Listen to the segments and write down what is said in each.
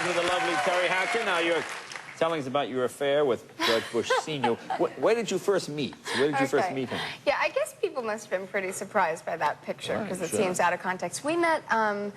with the lovely Teri Hatcher. Now, you're telling us about your affair with George Bush Sr. Where did you first meet? Where did you first meet him? Yeah, I guess people must have been pretty surprised by that picture because it sure. seems out of context. We met, I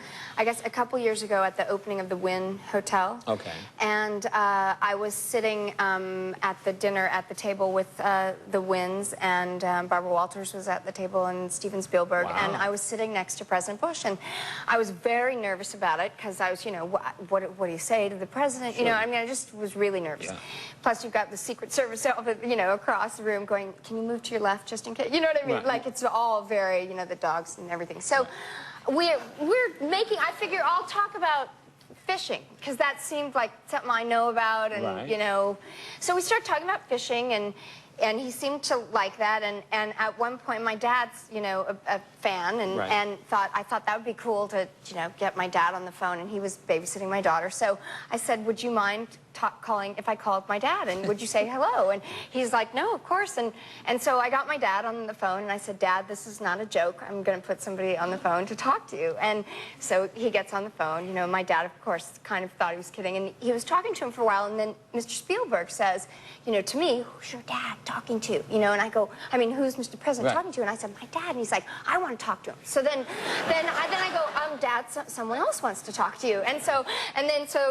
guess, a couple years ago at the opening of the Wynn Hotel. Okay. And I was sitting at the dinner at the table with the Wynns, and Barbara Walters was at the table, and Steven Spielberg. Wow. And I was sitting next to President Bush, and I was very nervous about it because I was, you know, what do you say to the president? Sure. You know, I mean, I just was really nervous. Yeah. Plus, you've got the Secret Service, you know, across the room going, can you move to your left just in case? You know what I mean? Right. Like, it's all very, you know, the dogs and everything. So we're making, I figure I'll talk about fishing, because that seemed like something I know about, and, you know. So we started talking about fishing, and he seemed to like that, and at one point my dad's, you know, a fan, and I thought that would be cool to, you know, get my dad on the phone, and he was babysitting my daughter. So I said, would you mind calling if I called my dad, and would you say hello? And he's like, no, of course. And so I got my dad on the phone, and I said, Dad, this is not a joke. I'm going to put somebody on the phone to talk to you. And so he gets on the phone. You know, my dad, of course, kind of thought he was kidding, and he was talking to him for a while, and then Mr. Spielberg says, you know, to me, who's your dad talking to? You know, and I go, I mean, who's Mr. President talking to? And I said, my dad. And he's like, I want to talk to him. So then I go, Dad, someone else wants to talk to you. And so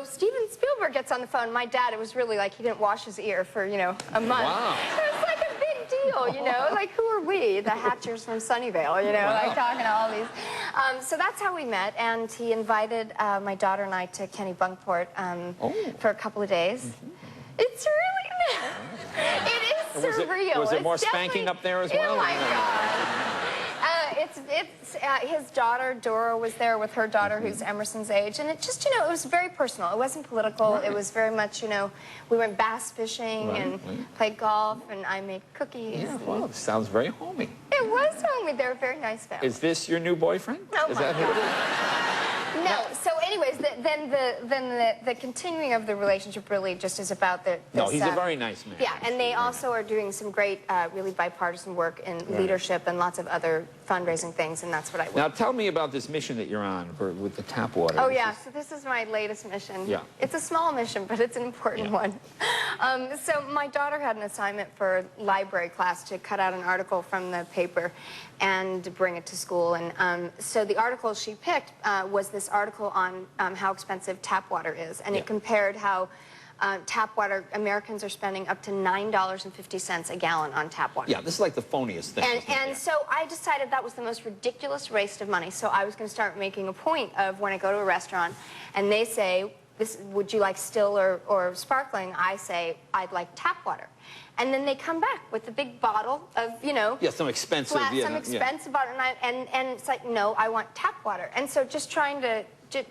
Steven Spielberg gets on the phone. My dad, it was really like he didn't wash his ear for, you know, a month. Wow. It was like a big deal, you know, like who are we, the Hatchers from Sunnyvale, you know, like talking to all these. So that's how we met, and he invited my daughter and I to Kennebunkport for a couple of days. It's really, it is surreal. Was it more spanking up there as well? Oh my God. His daughter, Dora, was there with her daughter, who's Emerson's age, and it just, you know, it was very personal. It wasn't political. It was very much, you know, we went bass fishing and played golf, and I made cookies. Yeah, well, it sounds very homey. It was homey. They're a very nice family. Is this your new boyfriend? Oh, is my that God. No. So, anyways, then the continuing of the relationship really just is about the. No, he's a very nice man. Yeah, and they also are doing some great, really bipartisan work in leadership and lots of other fundraising things, and that's what I work. Now, tell me about this mission that you're on with the tap water. Oh, yeah. So this is my latest mission. Yeah. It's a small mission, but it's an important one. So my daughter had an assignment for library class to cut out an article from the paper and bring it to school. And so the article she picked was this article on how expensive tap water is. And it compared how tap water, Americans are spending up to $9.50 a gallon on tap water. Yeah, this is like the phoniest thing. And so I decided that was the most ridiculous waste of money. So I was going to start making a point of when I go to a restaurant and they say, would you like still or sparkling? I say, I'd like tap water. And then they come back with a big bottle of, you know... Yeah, some expensive... some expensive bottle. And it's like, no, I want tap water. And so just trying to...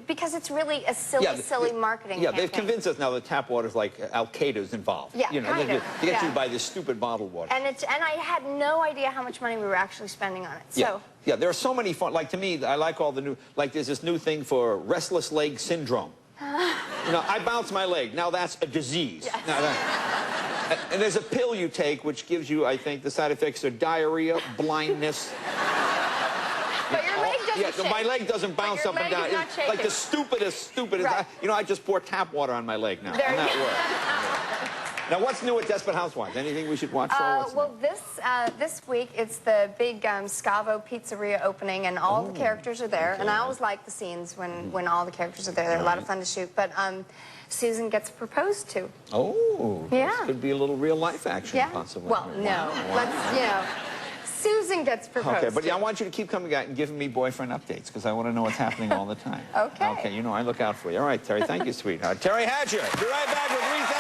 because it's really a silly marketing campaign. They've convinced us now that tap water's like Al-Qaeda's involved. Yeah, you know, kind of. They get you to buy this stupid bottled water. And I had no idea how much money we were actually spending on it. So... Yeah, there are so many fun... Like, to me, I like all the new... Like, there's this new thing for restless leg syndrome. You know, I bounce my leg. Now that's a disease. Yes. And there's a pill you take which gives you, I think, the side effects are diarrhea, blindness. But your leg doesn't shake. My leg doesn't bounce up and down. It's like the stupidest. Right. You know, I just pour tap water on my leg now. There And that works. Now, what's new at Desperate Housewives? Anything we should watch for? Well, this week, it's the big Scavo Pizzeria opening, and all the characters are there. Okay. And I always like the scenes when all the characters are there. They're a lot of fun to shoot. But Susan gets proposed to. Oh. Yeah. This could be a little real-life action, possibly. Well, no. Wow. Let's, you know... Susan gets proposed. Okay, but I want you to keep coming out and giving me boyfriend updates, because I want to know what's happening all the time. Okay. Okay, you know, I look out for you. All right, Teri, thank you, sweetheart. Teri Hatcher, be right back with Reese.